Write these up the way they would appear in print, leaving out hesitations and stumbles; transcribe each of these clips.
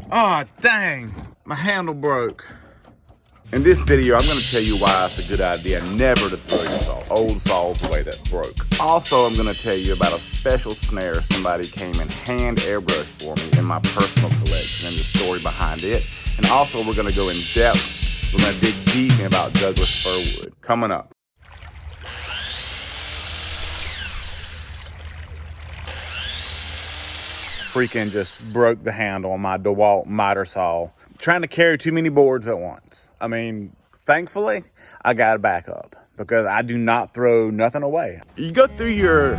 Oh, dang, my handle broke. In this video, I'm going to tell you why it's a good idea never to throw your old saws away that broke. Also, I'm going to tell you about a special snare somebody came and hand airbrushed for me in my personal collection and the story behind it. And also, we're going to go in depth. We're going to dig deep about Douglas fir wood. Coming up. Freaking just broke the handle on my DEWALT miter saw. Trying to carry too many boards at once. I mean, thankfully, I got a backup because I do not throw nothing away. You go through your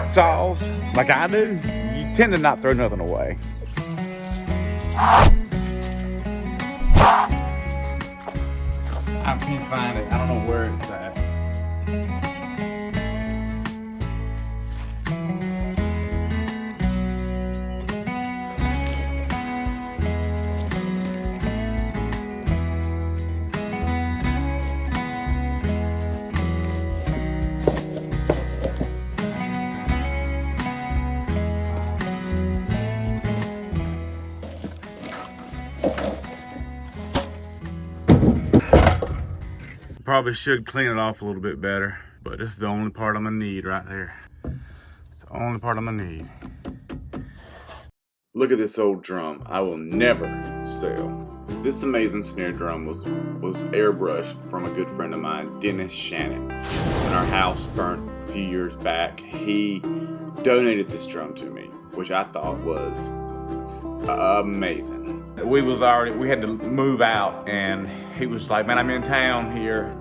saws like I do, you tend to not throw nothing away. I can't find it. I don't know where it's at. Probably should clean it off a little bit better, but this is the only part I'm gonna need right there. It's the only part I'm gonna need. Look at this old drum. I will never sell. This amazing snare drum was airbrushed from a good friend of mine, Dennis Shannon. When our house burnt a few years back, he donated this drum to me, which I thought was amazing. We had to move out, and he was like, man, I'm in town here.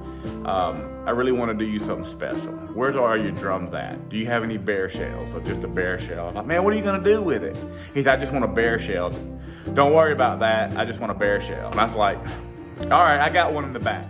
I really want to do you something special. Where are your drums at? Do you have any bare shells or just a bare shell? I was like, man, what are you going to do with it? He said, I just want a bare shell. Don't worry about that. I just want a bare shell. And I was like, all right, I got one in the back.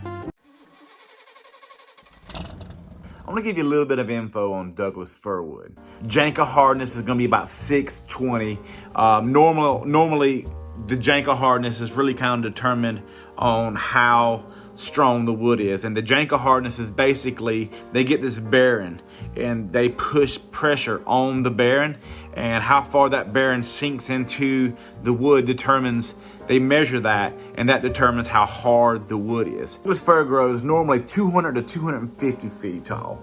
I'm gonna give you a little bit of info on Douglas fir wood. Janka hardness is gonna be about 620. Normally, the Janka hardness is really kind of determined on how strong the wood is. And the Janka hardness is basically, they get this bearing and they push pressure on the bearing, and how far that bearing sinks into the wood determines, they measure that, and that determines how hard the wood is. Douglas fir grows normally 200 to 250 feet tall.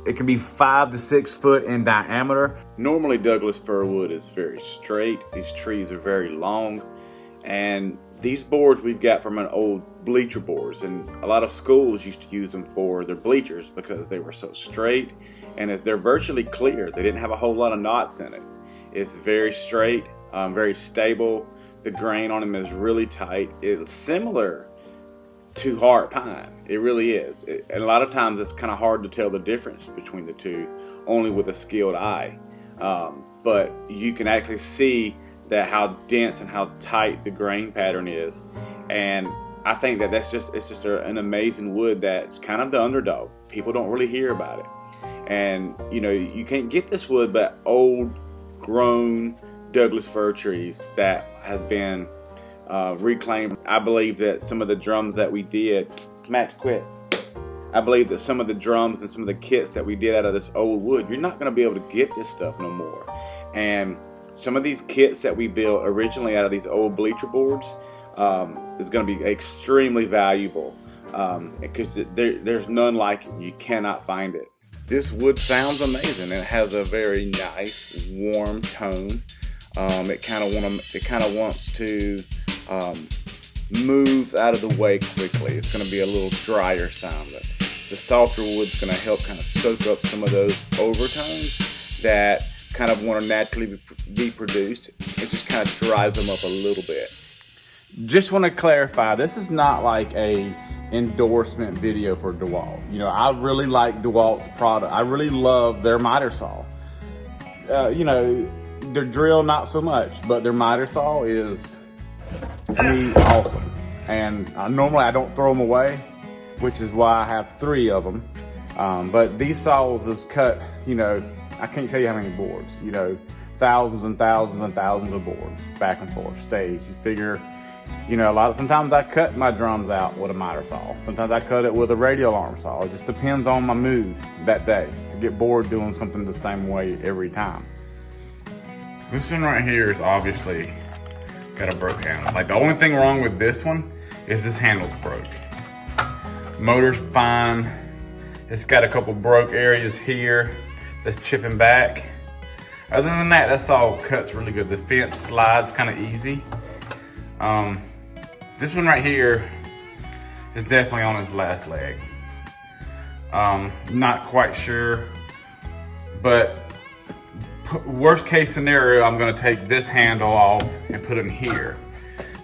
It can be 5 to 6 foot in diameter. Normally, Douglas fir wood is very straight. These trees are very long, and these boards we've got from an old bleacher boards, and a lot of schools used to use them for their bleachers because they were so straight, and they're virtually clear. They didn't have a whole lot of knots in it. It's very straight, very stable. The grain on them is really tight. It's similar to hard pine. It really is. And a lot of times it's kind of hard to tell the difference between the two, only with a skilled eye. But you can actually see that how dense and how tight the grain pattern is. And I think that it's just an amazing wood that's kind of the underdog. People don't really hear about it. And you know, you can't get this wood but old grown Douglas fir trees that has been reclaimed. I believe that some of the drums that we did, Max, quit. I believe that some of the drums and some of the kits that we did out of this old wood, you're not going to be able to get this stuff no more. And some of these kits that we built originally out of these old bleacher boards is going to be extremely valuable because there's none like it. You cannot find it. This wood sounds amazing. It has a very nice, warm tone. It kind of wants to move out of the way quickly. It's going to be a little drier sound. The softer wood's going to help kind of soak up some of those overtones that kind of want to naturally be produced. It just kind of dries them up a little bit. Just want to clarify, this is not like a endorsement video for DEWALT. You know, I really like DEWALT's product. I really love their miter saw. You know, their drill not so much, but their miter saw is, to me, awesome. And normally I don't throw them away, which is why I have 3 of them. But these saws is cut, you know, I can't tell you how many boards, you know, thousands and thousands and thousands of boards back and forth, stage. You figure, you know, sometimes I cut my drums out with a miter saw. Sometimes I cut it with a radial arm saw. It just depends on my mood that day. I get bored doing something the same way every time. This one right here is obviously got a broke handle. Like the only thing wrong with this one is this handle's broke. Motor's fine. It's got a couple broke areas here that's chipping back. Other than that, that's all cuts really good. The fence slides kind of easy. This one right here is definitely on his last leg. Not quite sure, but worst case scenario, I'm gonna take this handle off and put him here.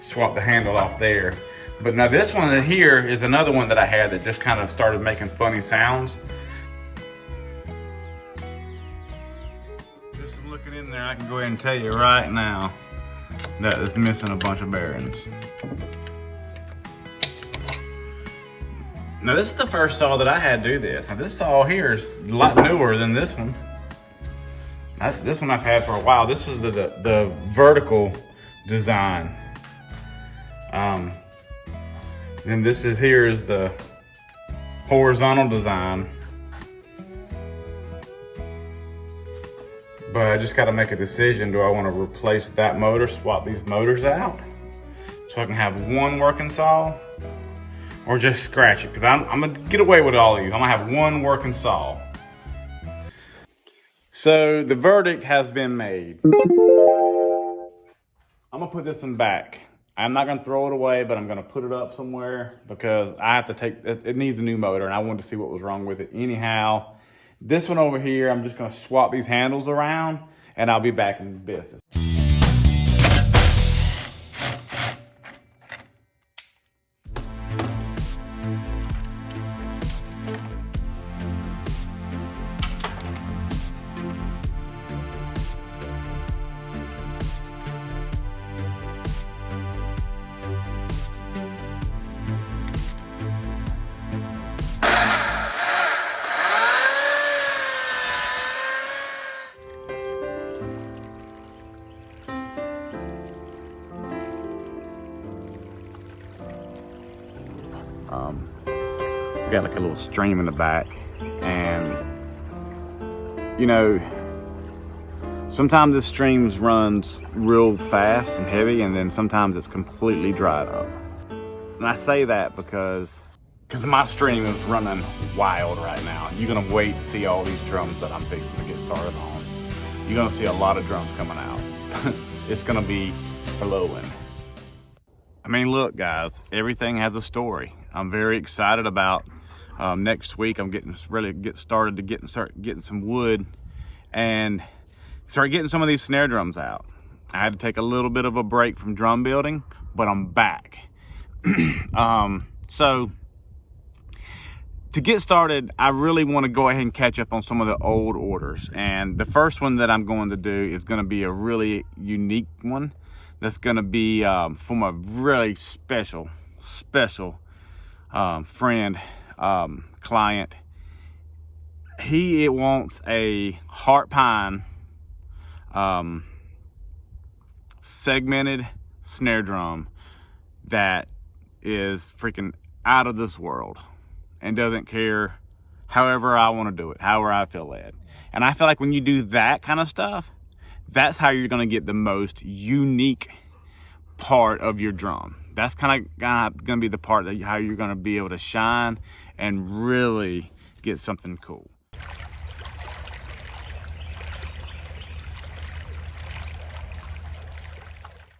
Swap the handle off there. But now this one here is another one that I had that just kind of started making funny sounds. Just from looking in there, I can go ahead and tell you right now that it's missing a bunch of bearings. Now this is the first saw that I had to do this. Now this saw here is a lot newer than this one. This one I've had for a while. This is the vertical design. Then this is here is the horizontal design. But I just got to make a decision. Do I want to replace that motor, swap these motors out, so I can have one working saw, or just scratch it? Because I'm gonna get away with all of these. I'm gonna have one working saw. So the verdict has been made. I'm gonna put this one back. I'm not gonna throw it away, but I'm gonna put it up somewhere because I have to take, it needs a new motor and I wanted to see what was wrong with it anyhow. This one over here, I'm just gonna swap these handles around and I'll be back in business. Got like a little stream in the back, and you know, sometimes this stream runs real fast and heavy, and then sometimes it's completely dried up. And I say that because my stream is running wild right now. You're gonna wait to see all these drums that I'm fixing to get started on. You're gonna see a lot of drums coming out. It's gonna be flowing. I mean, look guys, everything has a story. I'm very excited about next week. I'm start getting some wood and start getting some of these snare drums out. I had to take a little bit of a break from drum building, but I'm back. So to get started, I really want to go ahead and catch up on some of the old orders. And the first one that I'm going to do is going to be a really unique one. That's going to be from a really special friend, client. He wants a heart pine segmented snare drum that is freaking out of this world and doesn't care however I want to do it, however I feel led. And I feel like when you do that kind of stuff, that's how you're going to get the most unique part of your drum. That's kind of going to be the part that how you're going to be able to shine and really get something cool.